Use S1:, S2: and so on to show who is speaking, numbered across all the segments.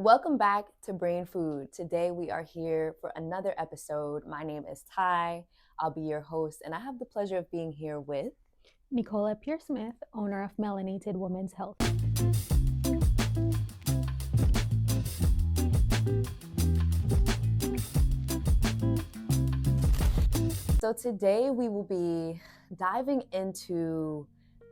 S1: Welcome back to Brain Food. Today we are here for another episode. My name is Ty. I'll be your host, and I have the pleasure of being here with
S2: Nicola Pierre-Smith, owner of Melanated Women's Health.
S1: So today we will be diving into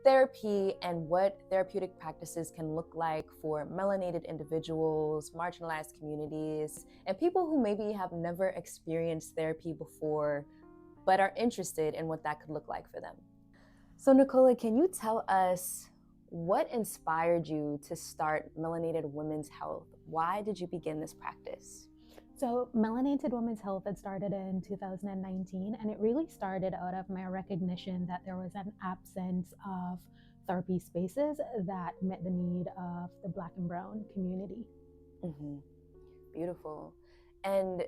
S1: therapy and what therapeutic practices can look like for melanated individuals, marginalized communities, and people who maybe have never experienced therapy before but are interested in what that could look like for them. So Nicola, can you tell us what inspired you to start Melanated Women's Health? Why did you begin this practice?
S2: So, Melanated Women's Health had started in 2019, and it really started out of my recognition that there was an absence of therapy spaces that met the need of the Black and Brown community.
S1: Mm-hmm. Beautiful. And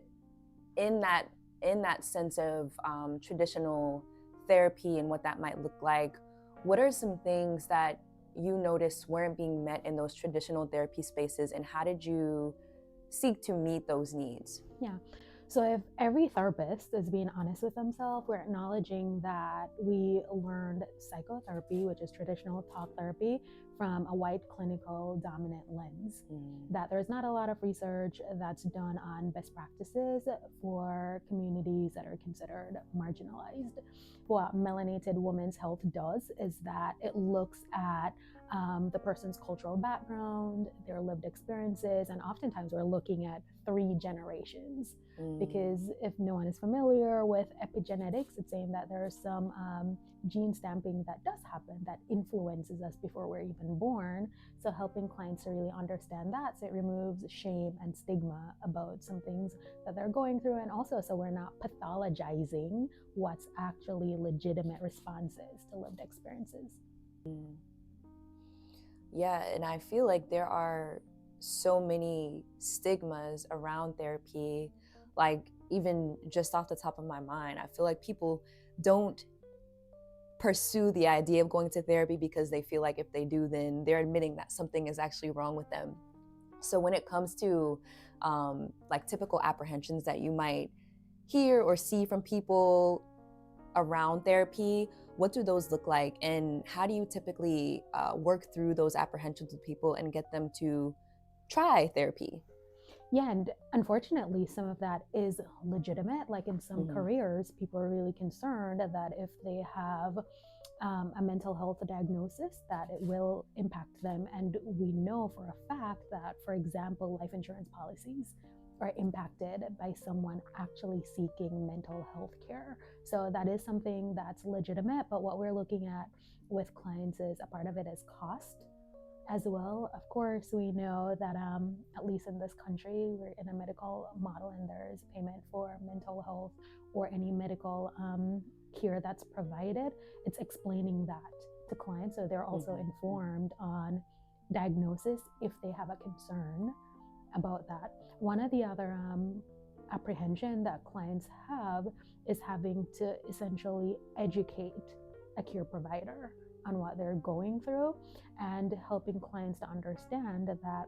S1: in that sense of traditional therapy and what that might look like, what are some things that you noticed weren't being met in those traditional therapy spaces, and how did you seek to meet those needs?
S2: Yeah. So if every therapist is being honest with themselves, we're acknowledging that we learned psychotherapy, which is traditional talk therapy, from a white clinical dominant lens. That there's not a lot of research that's done on best practices for communities that are considered marginalized. What Melanated Women's Health does is that it looks at the person's cultural background, their lived experiences, and oftentimes we're looking at 3 generations. Because if no one is familiar with epigenetics, it's saying that there is some gene stamping that does happen that influences us before we're even born. So helping clients to really understand that, so it removes shame and stigma about some things that they're going through, and also so we're not pathologizing what's actually legitimate responses to lived experiences.
S1: Yeah, and I feel like there are so many stigmas around therapy. Like, even just off the top of my mind, I feel like people don't pursue the idea of going to therapy because they feel like if they do, then they're admitting that something is actually wrong with them. So when it comes to like typical apprehensions that you might hear or see from people around therapy, what do those look like, and how do you typically work through those apprehensions with people and get them to try therapy?
S2: Yeah, and unfortunately, some of that is legitimate. Like in some careers, people are really concerned that if they have a mental health diagnosis, that it will impact them. And we know for a fact that, for example, life insurance policies are impacted by someone actually seeking mental health care. So that is something that's legitimate. But what we're looking at with clients is a part of it is cost as well. Of course, we know that at least in this country, we're in a medical model and there's payment for mental health or any medical care that's provided. It's explaining that to clients so they're also informed on diagnosis if they have a concern about that. One of the other apprehension that clients have is having to essentially educate a care provider on what they're going through, and helping clients to understand that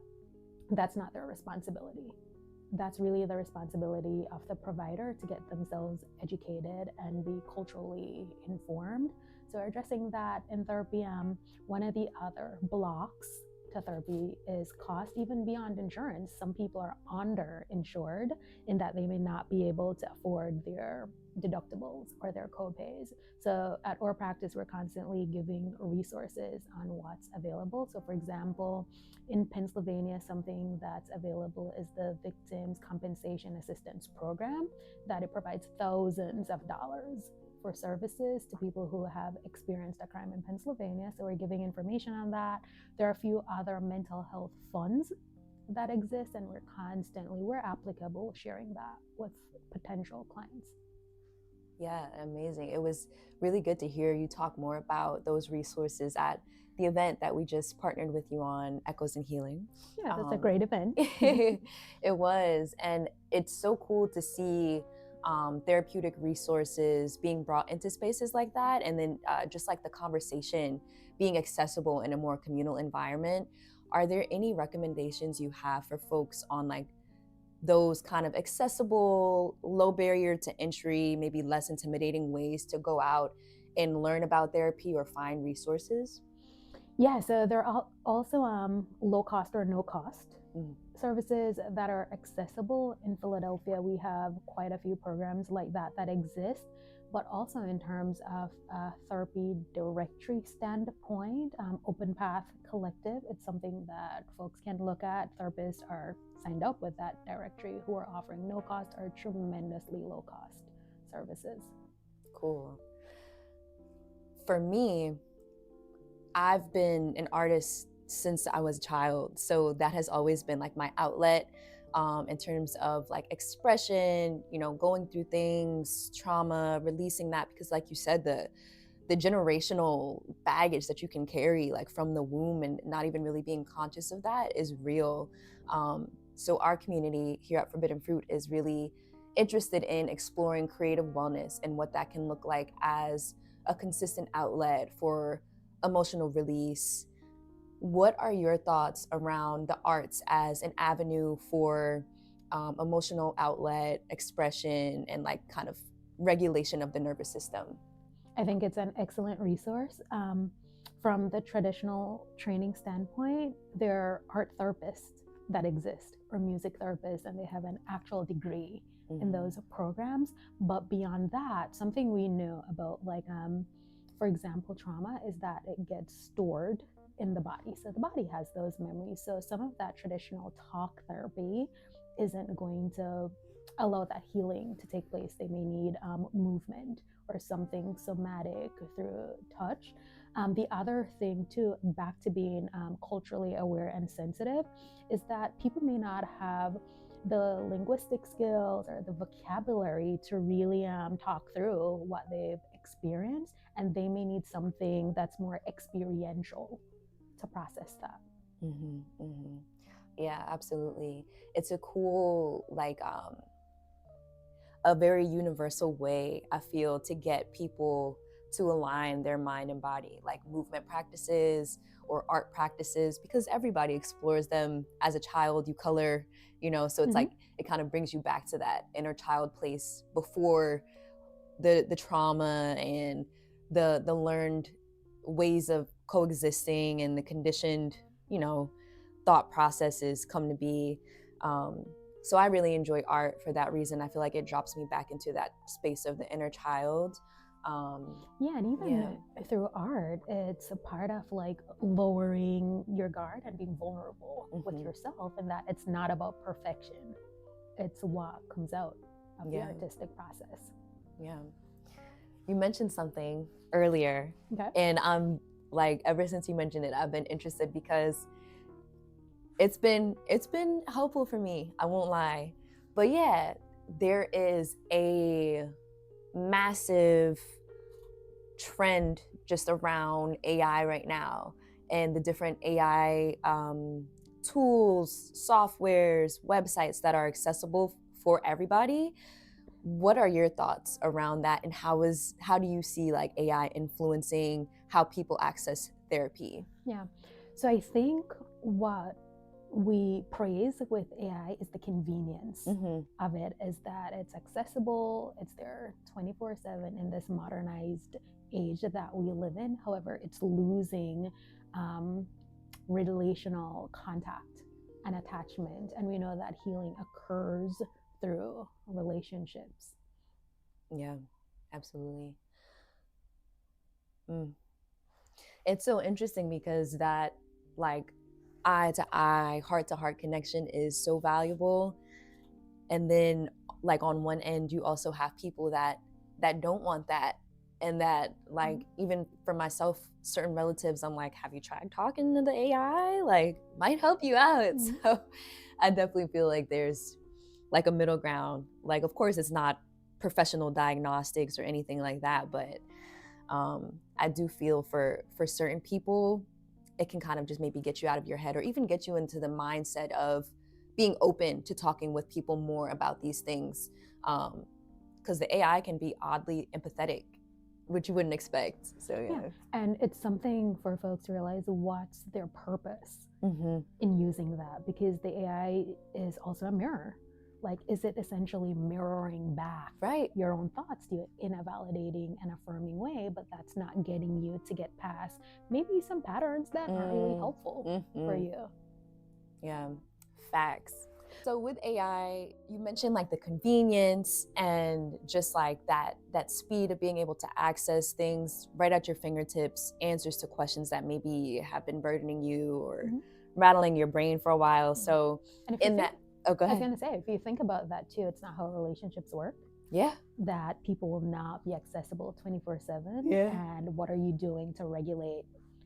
S2: that's not their responsibility. That's really the responsibility of the provider to get themselves educated and be culturally informed. So addressing that in therapy, one of the other blocks to therapy is cost, even beyond insurance. Some people are underinsured in that they may not be able to afford their deductibles or their copays. So at our practice, we're constantly giving resources on what's available. So for example, in Pennsylvania, something that's available is the Victims Compensation Assistance Program, that it provides thousands of dollars for services to people who have experienced a crime in Pennsylvania. So we're giving information on that. There are a few other mental health funds that exist, and we're applicable sharing that with potential clients.
S1: Yeah, amazing. It was really good to hear you talk more about those resources at the event that we just partnered with you on, Echoes and Healing.
S2: Yeah, that's a great event.
S1: It was, and it's so cool to see therapeutic resources being brought into spaces like that, and then just like the conversation being accessible in a more communal environment. are there any recommendations you have for folks on like those kind of accessible, low barrier to entry, maybe less intimidating ways to go out and learn about therapy or find resources?
S2: Yeah, so there are also low cost or no cost
S1: Mhm.
S2: services that are accessible. In Philadelphia, we have quite a few programs like that that exist. But also in terms of therapy directory standpoint, Open Path Collective, it's something that folks can look at. Therapists are signed up with that directory who are offering no cost or tremendously low cost services.
S1: Cool. For me, I've been an artist since I was a child. So that has always been like my outlet in terms of like expression, you know, going through things, trauma, releasing that. Because, like you said, the generational baggage that you can carry like from the womb and not even really being conscious of that is real. So our community here at Forbidden Fruit is really interested in exploring creative wellness and what that can look like as a consistent outlet for emotional release. What are your thoughts around the arts as an avenue for emotional outlet, expression, and like kind of regulation of the nervous system?
S2: I think it's an excellent resource. From the traditional training standpoint, there are art therapists that exist or music therapists, and they have an actual degree in those programs. But beyond that, something we know about, like, for example, trauma is that it gets stored in the body. So the body has those memories. So some of that traditional talk therapy isn't going to allow that healing to take place. They may need movement or something somatic through touch. The other thing, too, back to being culturally aware and sensitive, is that people may not have the linguistic skills or the vocabulary to really talk through what they've experienced, and they may need something that's more experiential to process that.
S1: Mm-hmm, mm-hmm. Yeah, absolutely. It's a cool, like, a very universal way, I feel, to get people to align their mind and body, like movement practices or art practices, because everybody explores them as a child. You color, you know, so it's like it kind of brings you back to that inner child place before the trauma and the learned ways of coexisting and the conditioned, you know, thought processes come to be. So I really enjoy art for that reason. I feel like it drops me back into that space of the inner child.
S2: Yeah, and even through art, it's a part of like lowering your guard and being vulnerable with yourself, and that it's not about perfection. It's what comes out of the artistic process.
S1: Yeah. You mentioned something earlier,
S2: Okay.
S1: and I'm like, ever since you mentioned it, I've been interested because it's been helpful for me, I won't lie. But yeah, there is a massive trend just around AI right now and the different AI tools, softwares, websites that are accessible for everybody. What are your thoughts around that, and how do you see like AI influencing how people access therapy?
S2: Yeah. So I think what we praise with AI is the convenience of it, is that it's accessible, it's there 24/7 in this modernized age that we live in. However, it's losing relational contact and attachment. And we know that healing occurs through relationships.
S1: Yeah, absolutely. It's so interesting because that, like, eye to eye, heart to heart connection is so valuable. And then, like, on one end, you also have people that don't want that, and that, like, even for myself, certain relatives, I'm like, have you tried talking to the AI? Like, might help you out. So I definitely feel like there's like a middle ground. Like, of course, it's not professional diagnostics or anything like that, but I do feel for certain people, it can kind of just maybe get you out of your head or even get you into the mindset of being open to talking with people more about these things. Because the AI can be oddly empathetic which you wouldn't expect. So yeah.
S2: And it's something for folks to realize what's their purpose in using that, because the AI is also a mirror. Like, is it essentially mirroring back your own thoughts to you in a validating and affirming way, but that's not getting you to get past maybe some patterns that aren't really helpful for you.
S1: Yeah, facts. So with AI, you mentioned like the convenience and just like that speed of being able to access things right at your fingertips, answers to questions that maybe have been burdening you or rattling your brain for a while. So in that, oh, go ahead.
S2: I was going to say, if you think about that too, it's not how relationships work.
S1: Yeah.
S2: That people will not be accessible 24/7.
S1: Yeah.
S2: And what are you doing to regulate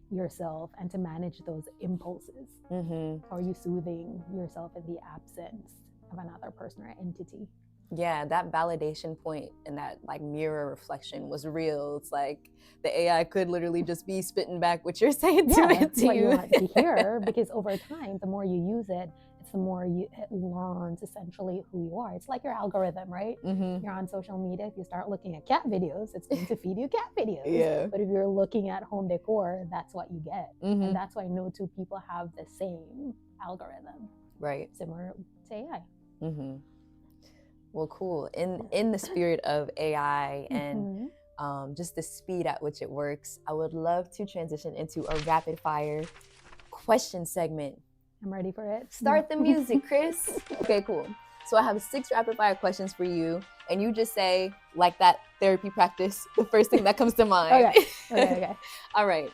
S2: yourself and to manage those impulses? Are you soothing yourself in the absence of another person or entity?
S1: Yeah, that validation point and that like mirror reflection was real. It's like the AI could literally just be spitting back what you're saying to it to
S2: what
S1: you.
S2: you want to hear, because over time, the more you use it, it's the more it learns essentially who you are. It's like your algorithm, right? You're on social media. If you start looking at cat videos, it's going to feed you cat videos.
S1: Yeah.
S2: But if you're looking at home decor, that's what you get. And that's why no two people have the same algorithm.
S1: Right.
S2: Similar to AI.
S1: Well, cool. In the spirit of AI and just the speed at which it works, I would love to transition into a rapid fire question segment.
S2: I'm ready for it.
S1: Start the music, Chris. Okay, cool. So I have 6 rapid fire questions for you, and you just say, like that therapy practice, the first thing that comes to mind.
S2: Okay.
S1: All right.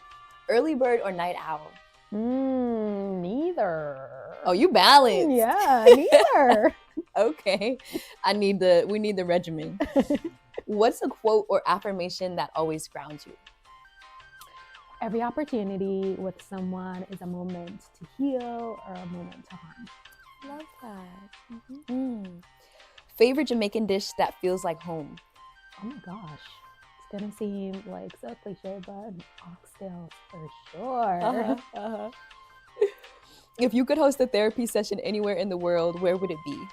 S1: Early bird or night owl?
S2: Neither.
S1: Oh, you balanced.
S2: Yeah, neither.
S1: Okay. We need the regimen. What's a quote or affirmation that always grounds you?
S2: Every opportunity with someone is a moment to heal or a moment to harm.
S1: Love that. Favorite Jamaican dish that feels like home?
S2: Oh my gosh. It's gonna seem like so cliche, but oxtails for sure.
S1: If you could host a therapy session anywhere in the world, where would it be?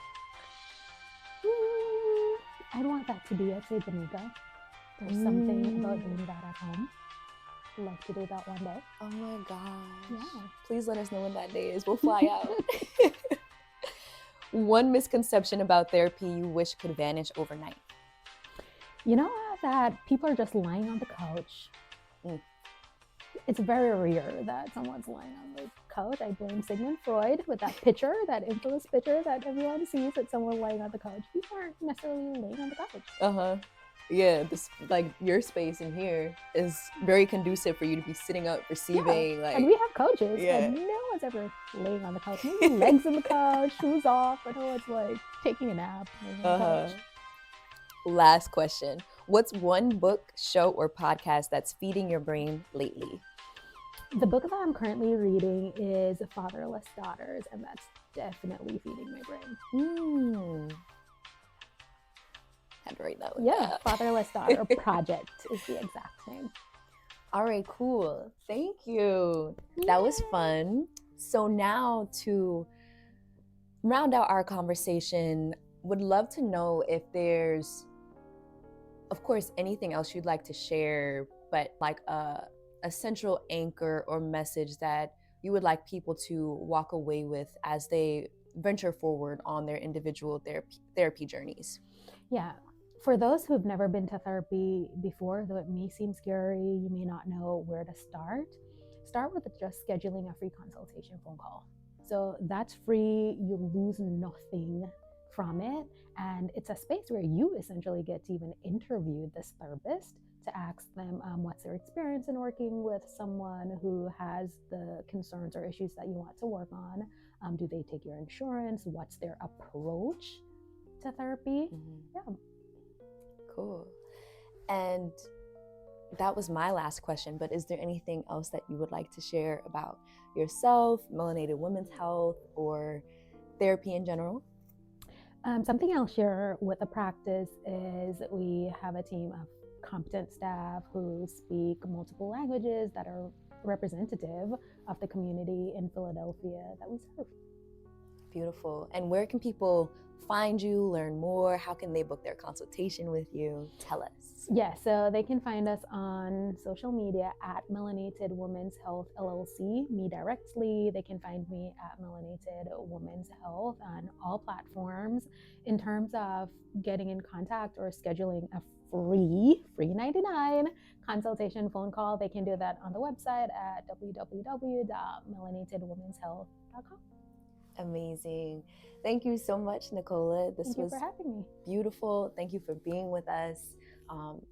S2: I'd want that to be, I'd say, Jamaica. There's something about doing that at home. I'd love to do that one day.
S1: Oh my gosh.
S2: Yeah.
S1: Please let us know when that day is. We'll fly out. One misconception about therapy you wish could vanish overnight?
S2: You know that people are just lying on the couch. It's very rare that someone's lying on the couch. I blame Sigmund Freud with that picture, that infamous picture that everyone sees, that someone lying on the couch. People aren't necessarily laying on the couch.
S1: Yeah, this like your space in here is very conducive for you to be sitting up, receiving. Like,
S2: and we have couches, and no one's ever laying on the couch. Maybe legs on the couch, shoes off, but no one's like taking a nap on the couch.
S1: Last question. What's one book, show, or podcast that's feeding your brain lately?
S2: The book that I'm currently reading is Fatherless Daughters, and that's definitely feeding my brain.
S1: Had to write that one.
S2: Yeah, Fatherless Daughter Project is the exact name.
S1: All right, cool. Thank you. That was fun. So now to round out our conversation, would love to know if there's, of course, anything else you'd like to share, but like a central anchor or message that you would like people to walk away with as they venture forward on their individual therapy journeys.
S2: Yeah. For those who've never been to therapy before, though it may seem scary, you may not know where to start with just scheduling a free consultation phone call. So that's free, you lose nothing from it. And it's a space where you essentially get to even interview this therapist to ask them what's their experience in working with someone who has the concerns or issues that you want to work on. Do they take your insurance? What's their approach to therapy? Yeah.
S1: Cool. And that was my last question, but is there anything else that you would like to share about yourself, melanated women's health, or therapy in general?
S2: Something I'll share with the practice is we have a team of competent staff who speak multiple languages that are representative of the community in Philadelphia that we serve.
S1: Beautiful. And where can people find you, learn more? How can they book their consultation with you? Tell us.
S2: Yeah, so they can find us on social media at Melanated Women's Health LLC, me directly. They can find me at Melanated Women's Health on all platforms. In terms of getting in contact or scheduling a free 99 consultation phone call, they can do that on the website at www.melanatedwomenshealth.com.
S1: Amazing. Thank you so much, Nicola. This
S2: Thank you
S1: was
S2: for having me.
S1: beautiful. Thank you for being with us.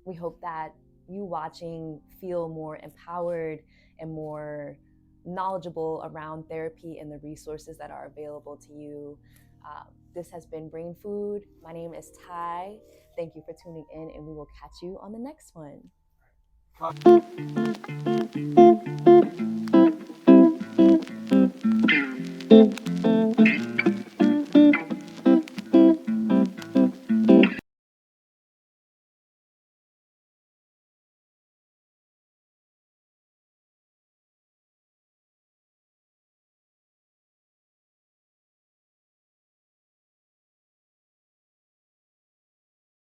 S1: We hope that you watching feel more empowered and more knowledgeable around therapy and the resources that are available to you. This has been Brain Food. My name is Ty. Thank you for tuning in, and we will catch you on the next one.